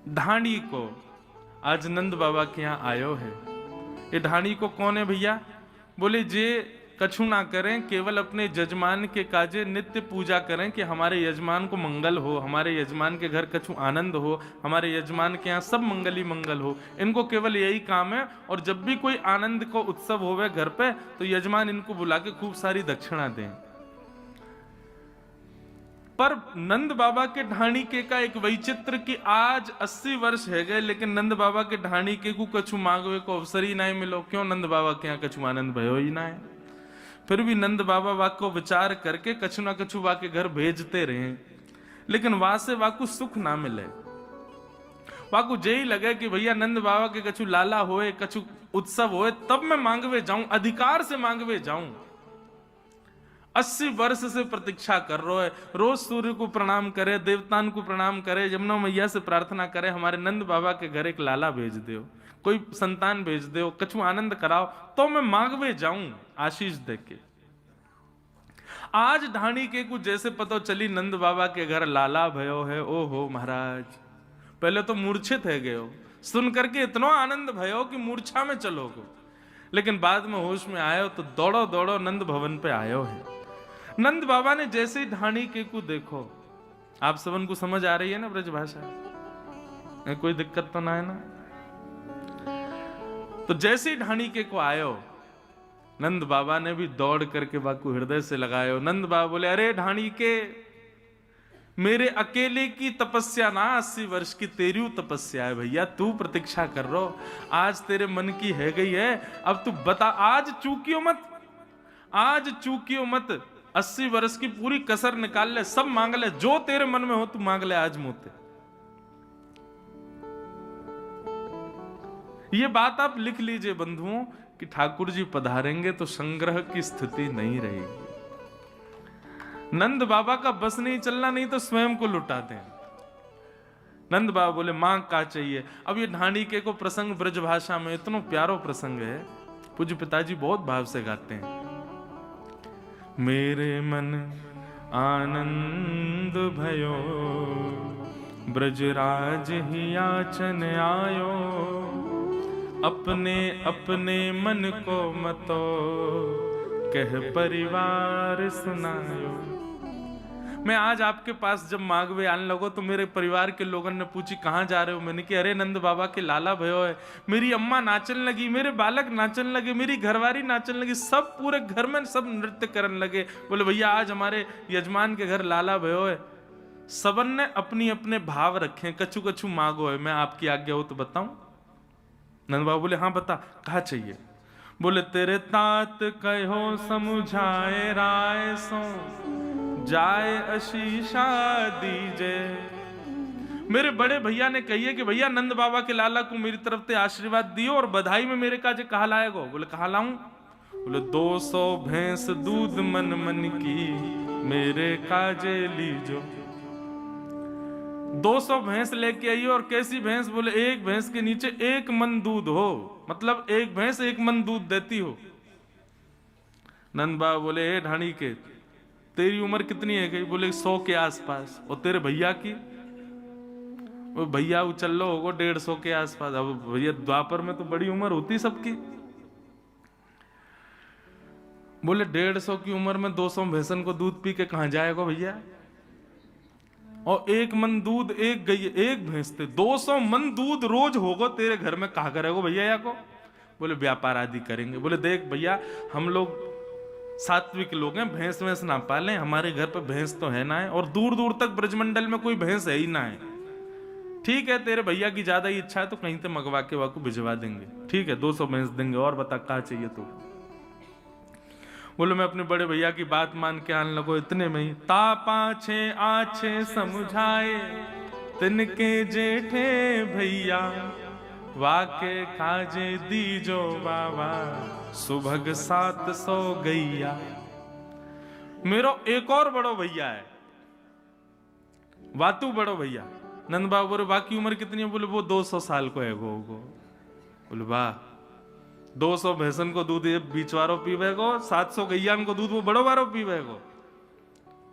ढाणी को आज नंद बाबा के यहाँ आयो है। ये ढाणी को कौन है भैया? बोले जे कछु ना करें, केवल अपने यजमान के काजे नित्य पूजा करें कि हमारे यजमान को मंगल हो, हमारे यजमान के घर कछु आनंद हो, हमारे यजमान के यहाँ सब मंगल ही मंगल हो। इनको केवल यही काम है। और जब भी कोई आनंद को उत्सव होवे घर पे तो यजमान इनको बुला के खूब सारी दक्षिणा दें। पर नंद बाबा के ढाणी के का एक वैचित्र कि आज 80 वर्ष है गए, लेकिन नंद बाबा के ढाणी के को कछु मांगवे को अवसर ही नहीं मिलो। क्यों? नंद बाबा के यहाँ कछु आनंद भयो ही ना है। फिर भी नंद बाबा वाक को विचार करके कछु ना कछु वा के घर भेजते रहे, लेकिन वहां से वाकु सुख ना मिले। वाकु यही लगे कि भैया नंद बाबा के कछु लाला होए, कछु उत्सव होए, तब मैं मांगवे जाऊं, अधिकार से मांगवे जाऊं। 80 वर्ष से प्रतीक्षा कर रहा है। रोज सूर्य को प्रणाम करे, देवतान को प्रणाम करे, यमुना मैया से प्रार्थना करे, हमारे नंद बाबा के घर एक लाला भेज दो, कोई संतान भेज दो, कछु आनंद कराओ तो मैं मांगवे जाऊं आशीष देके। आज ढाणी के को जैसे पता चली नंद बाबा के घर लाला भयो है, ओ हो महाराज, पहले तो मूर्छित है गए हो, सुन करके इतना आनंद भयो कि मूर्छा में चलोगे, लेकिन बाद में होश में आयो तो दौड़ो दौड़ो नंद भवन पे आयो है। नंद बाबा ने जैसे ही ढाणी के को देखो, आप सबन को समझ आ रही है ना ब्रज भाषा, कोई दिक्कत तो ना है ना? तो जैसे ही ढाणी के को आयो, नंद बाबा ने भी दौड़ करके बाकू हृदय से लगायो। नंद बाबा बोले, अरे ढाणी के, मेरे अकेले की तपस्या ना 80 वर्ष की तेरी तपस्या है भैया, तू प्रतीक्षा कर रो, आज तेरे मन की है गई है, अब तू बता, आज चूकियो मत, आज चूकियो मत, 80 वर्ष की पूरी कसर निकाल ले, सब मांग ले, जो तेरे मन में हो तू मांग ले आज मुझसे। ये बात आप लिख लीजिए बंधुओं कि ठाकुर जी पधारेंगे तो संग्रह की स्थिति नहीं रहेगी। नंद बाबा का बस नहीं चलना, नहीं तो स्वयं को लुटा दें। नंद बाबा बोले मांग का चाहिए। अब ये ढाणी के को प्रसंग ब्रज भाषा में इतना प्यारो प्रसंग है, पूज्य पिताजी बहुत भाव से गाते हैं। मेरे मन आनंद भयो, ब्रजराज ही याचन आयो, अपने अपने मन को मतो, कह परिवार सुनायो। मैं आज आपके पास जब मांगवे आने लगो तो मेरे परिवार के लोगों ने पूछी कहाँ जा रहे हो, मैंने कि अरे नंद बाबा के लाला भयो है। मेरी अम्मा नाचन लगी, मेरे बालक नाचन लगे, मेरी घरवारी नाचन लगी, सब पूरे घर में सब नृत्य करने लगे। बोले भैया आज हमारे यजमान के घर लाला भयो है। सबन ने अपनी अपने भाव रखे, कछु कछु मांगो है, मैं आपकी आज्ञा हो तो बताऊं। नंद बाबा बोले हाँ बता, कहा चाहिए? बोले तेरे तात कहो समझाए राय सो, जाए आशीषा दीजे। मेरे बड़े भैया ने कहिए कि भैया नंद बाबा के लाला को मेरी तरफ से आशीर्वाद दियो और बधाई में मेरे काजे कहा लाएगो? बोले कहा लाऊं? बोले 200 भैंस दूध मन मन की, मेरे काजे लीजो। 200 भैंस लेके आइए। और कैसी भैंस? बोले एक भैंस के नीचे 1 मन दूध हो, मतलब एक भैंस 1 मन दूध देती हो। नंद बाबा बोले हे ढाणी के, तेरी उम्र कितनी है गई? बोले 100 के आसपास। और तेरे भैया की? वो भैया उचल लो होगो 150 के आसपास। अब भैया द्वापर में तो बड़ी उम्र होती सबकी। बोले 150 की उम्र में 200 भैंसन को दूध पी के कहां जाएगा भैया? और 1 मन दूध एक गई, एक भैंस थे, 200 मन दूध रोज होगा तेरे घर में, कहा करेगो भैया या को? बोले व्यापार आदि करेंगे। बोले देख भैया हम लोग सात्विक लोग हैं, भैंस वैंस ना पालें, हमारे घर पे भैंस तो है ना है, और दूर दूर तक ब्रजमंडल में कोई भैंस है ही ना है। ठीक है तेरे भैया की ज्यादा ही इच्छा है तो कहीं से मंगवा के वाकू भिजवा देंगे, ठीक है 200 भैंस देंगे। और बता क्या चाहिए तू? बोले मैं अपने बड़े भैया की बात मान के आने लगो। इतने में ही तापाछे आछे समझाए, तिनके जेठे भैया, वाके खाजे दीजो बाबा, सुभग 700 गैया। मेरो एक और बड़ो भैया है, वातू बड़ो भैया। नंद बाबा बोले बाकी उम्र कितनी है? बोले वो 200 साल को है गो। बोले वाह, 200 भैंसन को दूध ये बीचवारो पीवेगो, 700 गैया को दूध वो बड़ो बारो पीवेगो।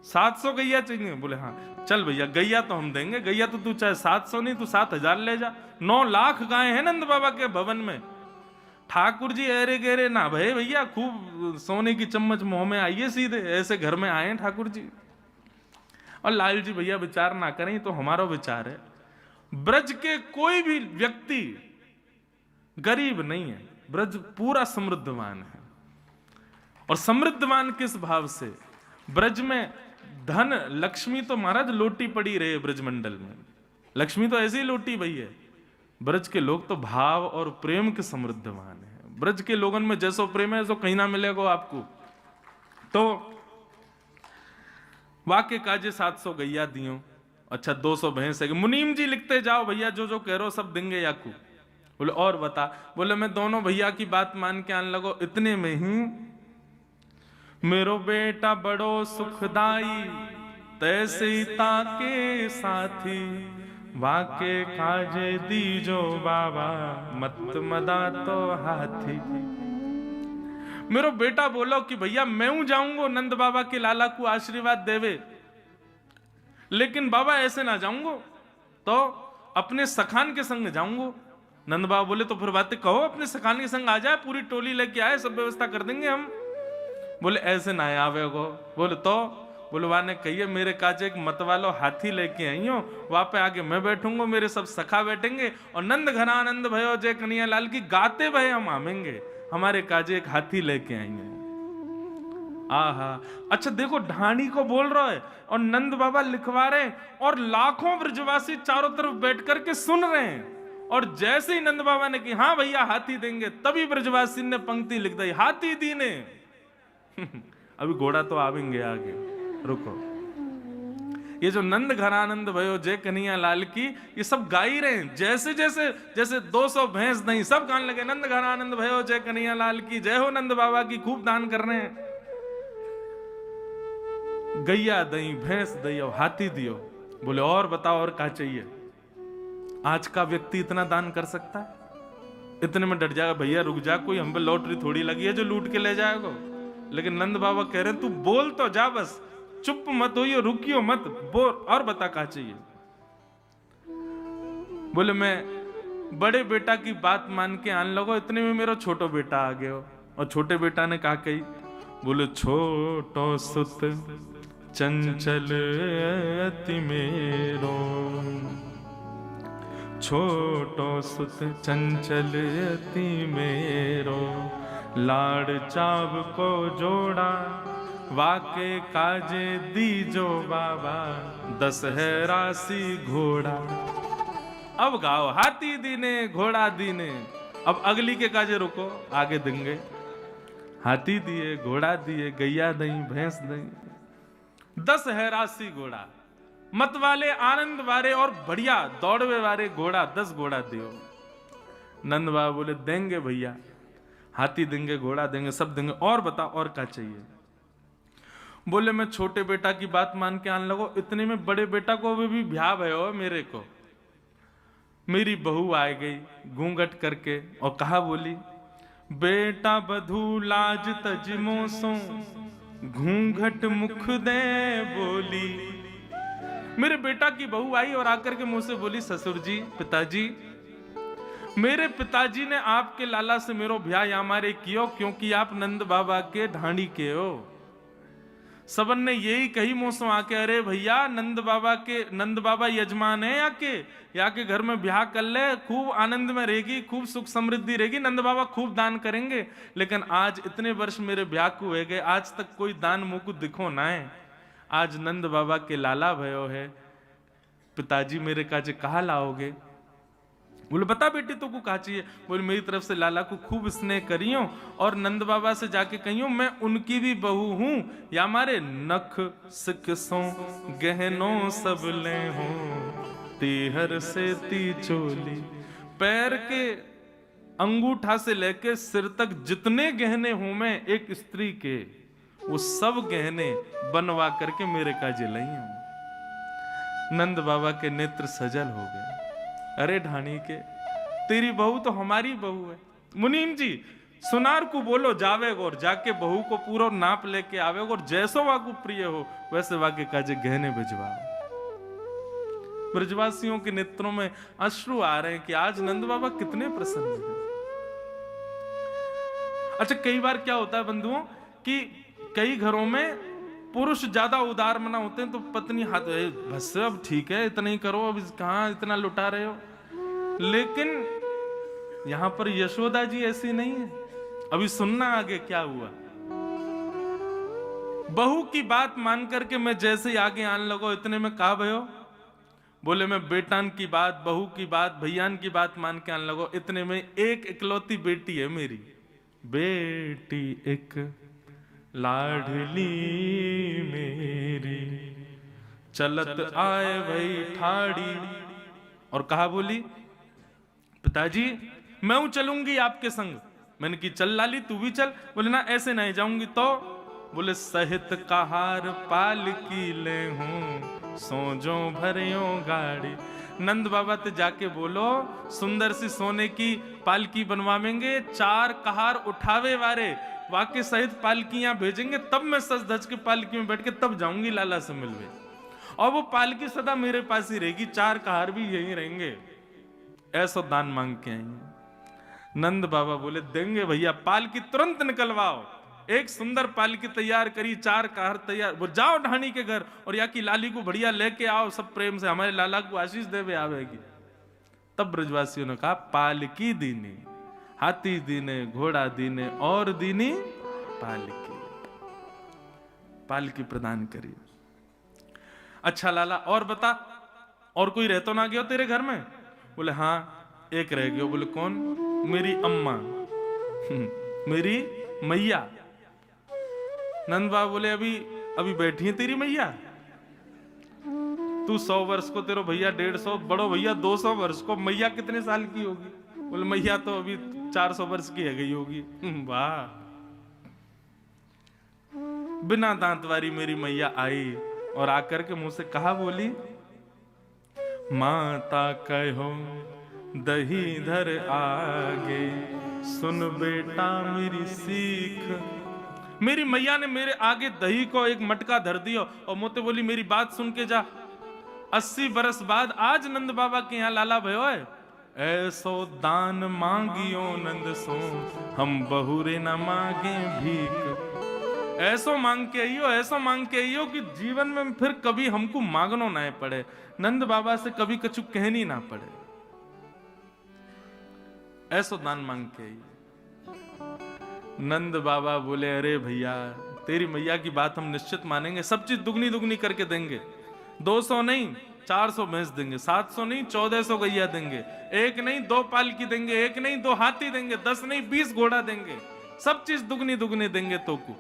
700 गैया चाहिए? बोले हाँ। चल भैया गैया तो हम देंगे, गैया तो तू चाहे 700 नहीं तू 7,000 ले जा। 9 लाख गाय हैं नंद बाबा के भवन में। ठाकुर जी अरे गेरे ना भाई भैया, खूब सोने की चम्मच मुंह में आइए सीधे, ऐसे घर में आए ठाकुर जी। और लाल जी भैया विचार ना करें, तो हमारा विचार है, ब्रज के कोई भी व्यक्ति गरीब नहीं है, ब्रज पूरा समृद्धवान है। और समृद्धवान किस भाव से? ब्रज में धन लक्ष्मी तो महाराज लोटी पड़ी रहे ब्रजमंडल में, लक्ष्मी तो ऐसी ही लोटी भई है। ब्रज के लोग तो भाव और प्रेम के समृद्धवान है। ब्रज के लोगों में जैसो प्रेम है ऐसो कहीं ना मिलेगा आपको। तो वाक्य काजे 700 गैया दियो, अच्छा 200 भैंस है। मुनीम जी लिखते जाओ भैया, जो जो कह रहे हो सब देंगे याकू। बोले और बता? बोले मैं दोनों भैया की बात मान के आने लगो। इतने में ही मेरो बेटा बड़ो सुखदाई, तैसे ताके साथी, वाके काजे दीजो बाबा, मत मदा तो हाथी। मेरो बेटा बोलो कि भैया मैं जाऊंगा नंद बाबा के लाला को आशीर्वाद देवे, लेकिन बाबा ऐसे ना जाऊंगा, तो अपने सखान के संग जाऊंगा। नंद बाबा बोले तो फिर बातें कहो, अपने सखान के संग आ जाए, पूरी टोली लेके आए, सब व्यवस्था कर देंगे हम। बोले ऐसे ना आवे गो। बोले तो? बोले वाने कहिए मेरे काजे एक मत वालो हाथी लेके आई हो, वहां पे आगे मैं बैठूंगा, मेरे सब सखा बैठेंगे, और नंद घनानंद भयो जय कन्हैया लाल की गाते भय हम आवेंगे, हमारे काजे एक हाथी लेके आएंगे। आहा, अच्छा देखो ढाणी को बोल रहा है और नंद बाबा लिखवा रहे हैं, और लाखों ब्रजवासी चारों तरफ बैठ करके सुन रहे हैं। और जैसे ही नंद बाबा ने कि हाँ भैया हाथी देंगे, तभी ब्रजवासी ने पंक्ति लिख दी, हाथी दीने। अभी घोड़ा तो आवेंगे आगे, रुको। ये जो नंद घनानंद भयो जय कन्हैया लाल की, ये सब गा ही रहे हैं। जैसे जैसे जैसे 200 भैंस नहीं, सब गाने लगे नंद घनानंद भयो जय कन्हैया लाल की जय हो, नंद बाबा की खूब दान कर रहे हैं। गैया दई, भैंस दई और हाथी दियो। बोले और बताओ और क्या चाहिए? आज का व्यक्ति इतना दान कर सकता है? इतने में डर जाएगा, भैया रुक जा, कोई हम पे लॉटरी थोड़ी लगी है जो लूट के ले जाएगा। लेकिन नंद बाबा कह रहे हैं तू बोल तो जा, बस चुप मत होइयो, रुकियो मत, बोल और बता क्या चाहिए। बोले मैं बड़े बेटा की बात मान के आने लगो। इतने में मेरा छोटो बेटा आ गया, और छोटे बेटा ने कहा कही, बोले छोटो सुत चंचल अति मेरो, छोटो सुत चंचल अति मेरो, लाड़ चाव को जोड़ा, वाके काजे दीजो बाबा, 10 है राशि घोड़ा। अब गाओ हाथी दीने घोड़ा दीने। अब अगली के काजे रुको, आगे देंगे। हाथी दिए, घोड़ा दिए, गैया दई, भैंस दई, 10 है राशि घोड़ा, मत वाले आनंद वाले और बढ़िया दौड़वे वाले घोड़ा, 10 घोड़ा दियो। नंद बाबा बोले देंगे भैया, हाथी देंगे, घोड़ा देंगे, सब देंगे, और बता और क्या चाहिए? बोले मैं छोटे बेटा की बात मान के आने लगो। इतने में बड़े बेटा को भी ब्याह भयो मेरे को। मेरी बहू आ गई घूंघट करके और कहा, बोली बेटा बधू लाज तजमो सो, घूंघट मुख दे बोली। मेरे बेटा की बहू आई और आकर के मुंह से बोली, ससुर जी, पिताजी, मेरे पिताजी ने आपके लाला से मेरो ब्याह यामारे कियो, क्योंकि आप नंद बाबा के ढांडी के हो। सबन ने यही कही मुंह आके, अरे भैया नंद बाबा यजमान है या के घर में ब्याह कर ले, खूब आनंद में रहेगी, खूब सुख समृद्धि रहेगी, नंद बाबा खूब दान करेंगे। लेकिन आज इतने वर्ष मेरे ब्याह को हुए गए, आज तक कोई दान मुंह को दिखो ना है। आज नंद बाबा के लाला भयो है, पिताजी मेरे काजे कहा लाओगे? बोले बता बेटी तो को कहा चाहिए? बोले मेरी तरफ से लाला को खूब स्नेह करियो, और नंद बाबा से जाके कहियो मैं उनकी भी बहू हूं, या मारे नख सिकसों गहनों सब ले हो, तीहर से ती चोली। पैर के अंगूठा से लेके सिर तक जितने गहने हूं मैं एक स्त्री के, वो सब गहने बनवा करके मेरे काजे लाई हूं। नंद बाबा के नेत्र सजल हो गए। अरे ढाणी के, तेरी बहू तो हमारी बहू है। मुनीम जी सुनार को बोलो जावेगो और जाके बहू को पूरा नाप लेके आवेगो और जैसो वाकू प्रिय हो वैसे वाके काजे गहने भिजवाओ। ब्रजवासियों के नेत्रों में अश्रु आ रहे हैं कि आज नंद बाबा कितने प्रसन्न हैं। अच्छा, कई बार क्या होता है बंधुओं कि कई घरों में पुरुष ज्यादा उदार मना होते हैं तो पत्नी हाथ बस अब ठीक है इतना ही करो, अब कहां इतना लुटा रहे हो। लेकिन यहां पर यशोदा जी ऐसी नहीं है। अभी सुनना आगे क्या हुआ। बहू की बात मान करके मैं जैसे ही आगे आने लगो इतने में कहा भयो, बोले मैं बेटान की बात, बहू की बात, भैयान की बात मान के आने लगो। इतने में एक इकलौती बेटी है मेरी, बेटी एक लाडली मेरी, चलत आए भाई ठाड़ी और कहा बोली पिताजी मैं हूं चलूंगी आपके संग। मैंने की चल लाली तू भी चल। बोले ना ऐसे नहीं जाऊंगी तो। बोले सहित कहार पालकी ले हूं सोजो भरियो गाड़ी। नंद बाबा ते जाके बोलो सुंदर सी सोने की पालकी बनवावेंगे, 4 कहार उठावे वारे वाके सहित पालकियां भेजेंगे, तब मैं सज धज के पालकी में बैठ के तब जाऊंगी लाला से मिलवे। और वो पालकी सदा मेरे पास ही रहेगी, 4 कहार भी यहीं रहेंगे। ऐसा दान मांग के आएंगे। नंद बाबा बोले देंगे भैया, पालकी तुरंत निकलवाओ। एक सुंदर पालकी तैयार करी, 4 कहार तैयार। वो जाओ ढाणी के घर और या की लाली को बढ़िया लेके आओ, सब प्रेम से हमारे लाला को आशीष देवे आवेगी। तब ब्रजवासियों ने कहा पालकी दीनी, हाथी दीने, घोड़ा दीने और दीनी पालकी, पालकी प्रदान करी। अच्छा लाला और बता, और कोई रहतो ना गयो तेरे घर में? बोले हाँ एक रह गयो। बोले कौन? मेरी अम्मा, मेरी मैया। नंद बाबा बोले अभी अभी बैठी है तेरी मैया? तू 100 वर्ष को, तेरो भैया 150, बड़ो भैया 200 वर्ष को, मैया कितने साल की होगी? बोले मैया तो अभी 400 वर्ष की है गई होगी। वाह। बिना दांत वाली मेरी मैया आई और आकर के मुंह से कहा बोली माता कहो दही धर आगे, सुन बेटा मेरी सीख। मेरी मैया ने मेरे आगे दही को एक मटका धर दिया और मोते बोली मेरी बात सुन के जा। 80 बरस बाद आज नंद बाबा के यहाँ लाला भयो है। ऐसो दान मांगियो नंद सो, हम बहुरे न मांगे भीख। ऐसो मांग के आइयो, ऐसो मांग के आइयो कि जीवन में फिर कभी हमको मांगनो ना पड़े, नंद बाबा से कभी कछु कहनी ना पड़े। ऐसो दान मांग के आइयो। नंद बाबा बोले अरे भैया तेरी मैया की बात हम निश्चित मानेंगे, सब चीज दुगनी दुगनी करके देंगे। 200 नहीं 400 भैंस देंगे, 700 नहीं 1400 गैया देंगे, 1 नहीं 2 पालकी देंगे, 1 नहीं 2 हाथी देंगे, 10 नहीं 20 घोड़ा देंगे, सब चीज दुगनी दुगनी देंगे तो को।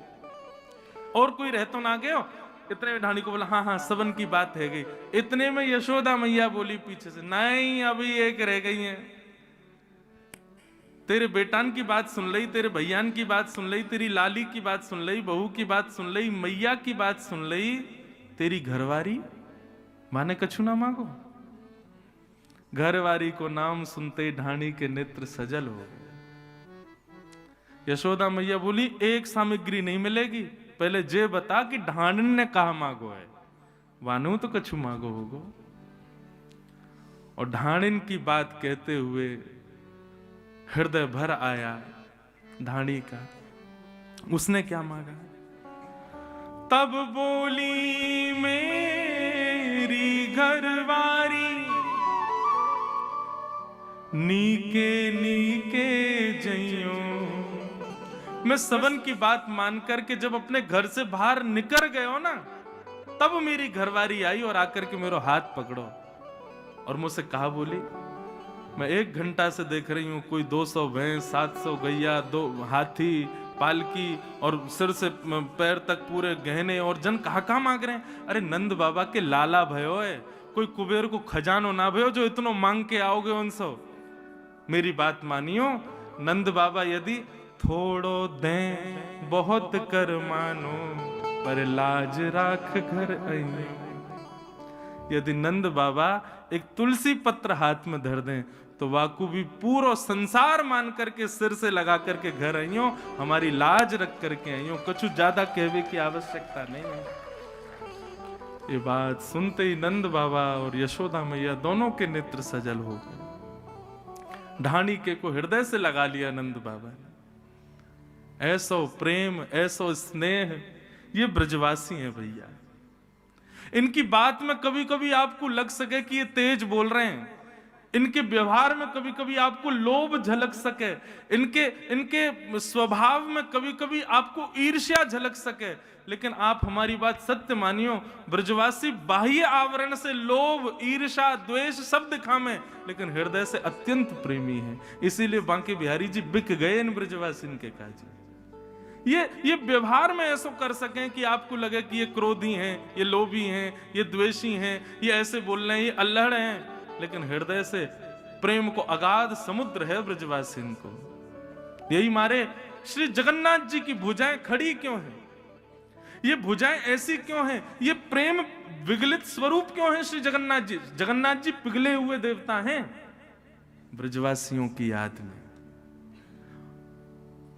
और कोई रहतो ना गयो? इतने में ढाणी को बोला हाँ हाँ सबन की बात है गई। इतने में यशोदा मैया बोली पीछे से नहीं अभी एक रह गई है। तेरे बेटान की बात सुन लई, तेरे भैयान की बात सुन लई, तेरी लाली की बात सुन लई, बहू की बात सुन लई, मैया की बात सुन लई, तेरी घरवारी माने कछु ना मांगो। घरवारी को नाम सुनते ढाणी के नेत्र सजल हो। यशोदा मैया बोली एक सामग्री नहीं मिलेगी, पहले जे बता कि ढांडन ने कहा मांगो है, वानु तो कछु मांगो होगो। और ढांडन की बात कहते हुए हृदय भर आया ढाणी का। उसने क्या मांगा? तब बोली मेरी घरवारी, नीके नीके जइयो। मैं सबन की बात मान करके जब अपने घर से बाहर निकल गए हो ना, तब मेरी घरवारी आई और आकर के मेरा हाथ पकड़ो और मुझसे कहा बोली मैं 1 घंटा से देख रही हूं कोई 200 भैंस, 700 गैया, 2 हाथी, पालकी और सिर से पैर तक पूरे गहने, और जन कहा मांग रहे हैं। अरे नंद बाबा के लाला भयो है, कोई कुबेर को खजानो ना भयो जो इतनो मांग के आओगे उनसे। मेरी बात मानियो, नंद बाबा यदि थोड़ो दें बहुत कर मानो, पर लाज राख घर आई। यदि नंद बाबा एक तुलसी पत्र हाथ में धर दें तो वाकू भी पूरा संसार मान करके सिर से लगा करके घर आइयो, हमारी लाज रख करके आइयो, कुछ ज्यादा कहवे की आवश्यकता नहीं है। ये बात सुनते ही नंद बाबा और यशोदा मैया दोनों के नेत्र सजल हो गए। ढाणी के को हृदय से लगा लिया नंद बाबा ने। ऐसो प्रेम, ऐसो स्नेह, ये ब्रजवासी हैं भैया। इनकी बात में कभी कभी आपको लग सके कि ये तेज बोल रहे हैं, इनके व्यवहार में कभी कभी आपको लोभ झलक सके, इनके स्वभाव में कभी कभी आपको ईर्ष्या झलक सके, लेकिन आप हमारी बात सत्य मानियो, ब्रजवासी बाह्य आवरण से लोभ, ईर्ष्या, द्वेष सब दिखावे, लेकिन हृदय से अत्यंत प्रेमी है। इसीलिए बांके बिहारी जी बिक गए इन ब्रजवासी के काजी। ये व्यवहार में ऐसा कर सकें कि आपको लगे कि ये क्रोधी हैं, ये लोभी हैं, ये द्वेषी हैं, ये ऐसे बोल रहे हैं, ये अल्हड़ हैं, लेकिन हृदय से प्रेम को अगाध समुद्र है ब्रजवासी को। यही मारे श्री जगन्नाथ जी की भुजाएं खड़ी क्यों हैं? ये भुजाएं ऐसी क्यों हैं? ये प्रेम विगलित स्वरूप क्यों है श्री जगन्नाथ जी? जगन्नाथ जी पिघले हुए देवता हैं ब्रजवासियों की याद में।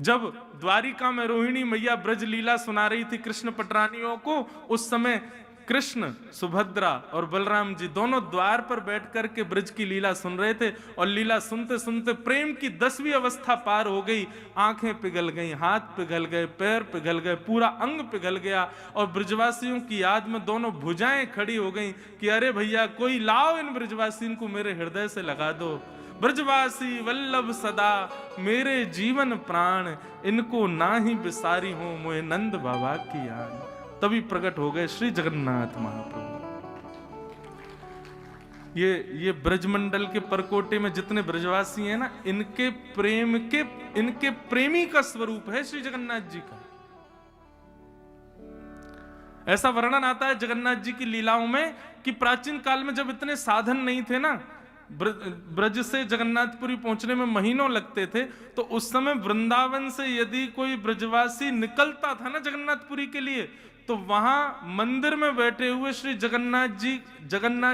जब द्वारिका में रोहिणी मैया ब्रज लीला सुना रही थी कृष्ण पटरानियों को, उस समय कृष्ण, सुभद्रा और बलराम जी दोनों द्वार पर बैठ करके ब्रज की लीला सुन रहे थे, और लीला सुनते सुनते प्रेम की 10वीं अवस्था पार हो गई। आंखें पिघल गई, हाथ पिघल गए, पैर पिघल गए, पूरा अंग पिघल गया, और ब्रजवासियों की याद में दोनों भुजाएं खड़ी हो गई कि अरे भैया कोई लाओ इन ब्रजवासियों को मेरे हृदय से लगा दो। ब्रजवासी वल्लभ सदा मेरे जीवन प्राण, इनको ना ही बिसारी हो मोहे नंद बाबा की याद। तभी प्रकट हो गए श्री जगन्नाथ महाप्रभु। ये ब्रजमंडल के परकोटे में जितने ब्रजवासी हैं ना, इनके प्रेम के, इनके प्रेमी का स्वरूप है श्री जगन्नाथ जी का। ऐसा वर्णन आता है जगन्नाथ जी की लीलाओं में कि प्राचीन काल में जब इतने साधन नहीं थे ना, ब्रज से जगन्नाथपुरी पहुंचने में महीनों लगते थे, तो उस समय वृंदावन से यदि कोई ब्रजवासी निकलता था ना जगन्नाथपुरी के लिए, तो वहां मंदिर में बैठे हुए श्री जगन्नाथ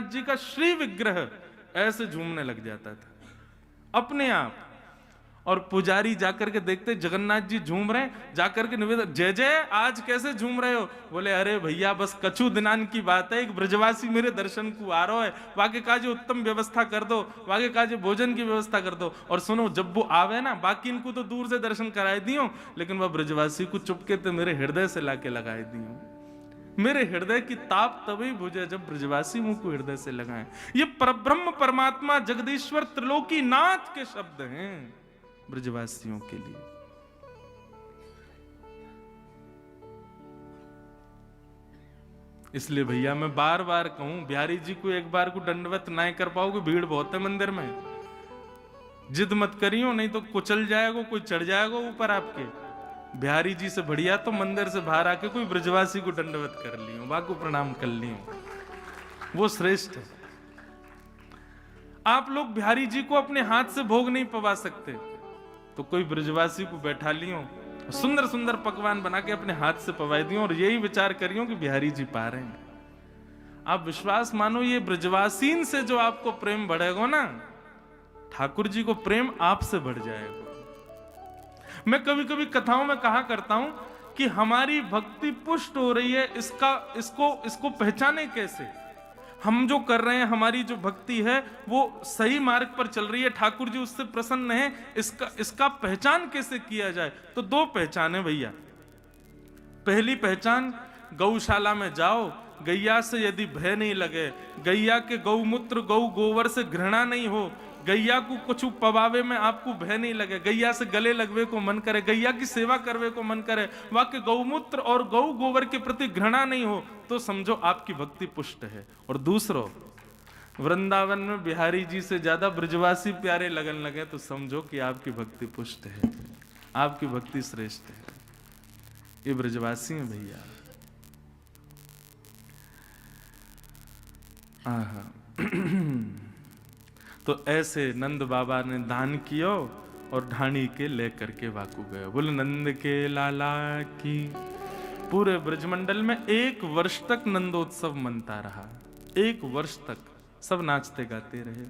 जी का श्री विग्रह ऐसे झूमने लग जाता था अपने आप। और पुजारी जाकर के देखते जगन्नाथ जी झूम रहे हैं, जाकर के निवेदन, जय जय आज कैसे झूम रहे हो? बोले अरे भैया बस कछु दिनान की बात है, एक ब्रजवासी मेरे दर्शन को आ रहा है, वाके काजे उत्तम व्यवस्था कर दो, वाके काजे भोजन की व्यवस्था कर दो। और सुनो, जब वो आवे ना, बाकी इनको तो दूर से दर्शन कराए दियो, लेकिन वह ब्रजवासी को चुपके तो मेरे हृदय से लाके लगाए दियो। मेरे हृदय की ताप तभी बुझे जब ब्रजवासी मुंह को हृदय से लगाएं। ये परब्रह्म परमात्मा जगदीश्वर त्रिलोकी नाथ के शब्द हैं ब्रजवासियों के लिए। इसलिए भैया मैं बार बार कहूं, बिहारी जी को एक बार को दंडवत ना कर पाओगे, भीड़ बहुत है मंदिर में, जिद मत करियो, नहीं तो कुचल जाएगा, कोई चढ़ जाएगा ऊपर आपके। बिहारी जी से बढ़िया तो मंदिर से बाहर आके कोई ब्रजवासी को दंडवत कर लियो, बाको प्रणाम कर लियो, वो श्रेष्ठ है। आप लोग बिहारी जी को अपने हाथ से भोग नहीं पवा सकते, तो कोई ब्रजवासी को बैठा लियो, सुंदर सुंदर पकवान बना के अपने हाथ से पवाई दियो, और यही विचार करियो कि बिहारी जी पा रहे हैं। आप विश्वास मानो, ये ब्रजवासीन से जो आपको प्रेम बढ़ेगा ना, ठाकुर जी को प्रेम आपसे बढ़ जाएगा। मैं कभी कभी कथाओं में कहा करता हूं कि हमारी भक्ति पुष्ट हो रही है, इसको पहचाने कैसे? हम जो कर रहे हैं, हमारी जो भक्ति है वो सही मार्ग पर चल रही है, ठाकुर जी उससे प्रसन्न है, इसका पहचान कैसे किया जाए? तो दो पहचान है भैया। पहली पहचान, गौशाला में जाओ, गैया से यदि भय नहीं लगे, गैया के गौमूत्र गौ गोबर से घृणा नहीं हो, गैया को कुछ पवावे में आपको भय नहीं लगे, गैया से गले लगवे को मन करे, गैया की सेवा करवे को मन करे, वाक्य गौमूत्र और गौ गोबर के प्रति घृणा नहीं हो, तो समझो आपकी भक्ति पुष्ट है। और दूसरो, वृंदावन में बिहारी जी से ज्यादा ब्रजवासी प्यारे लगन लगे, तो समझो कि आपकी भक्ति पुष्ट है, आपकी भक्ति श्रेष्ठ है। ये ब्रजवासी हैं भैया। तो ऐसे नंद बाबा ने दान कियो और ढाणी के लेकर के वाकू गए। बोले नंद के लाला की। पूरे ब्रजमंडल में 1 वर्ष तक नंदोत्सव मनता रहा। 1 वर्ष तक सब नाचते गाते रहे।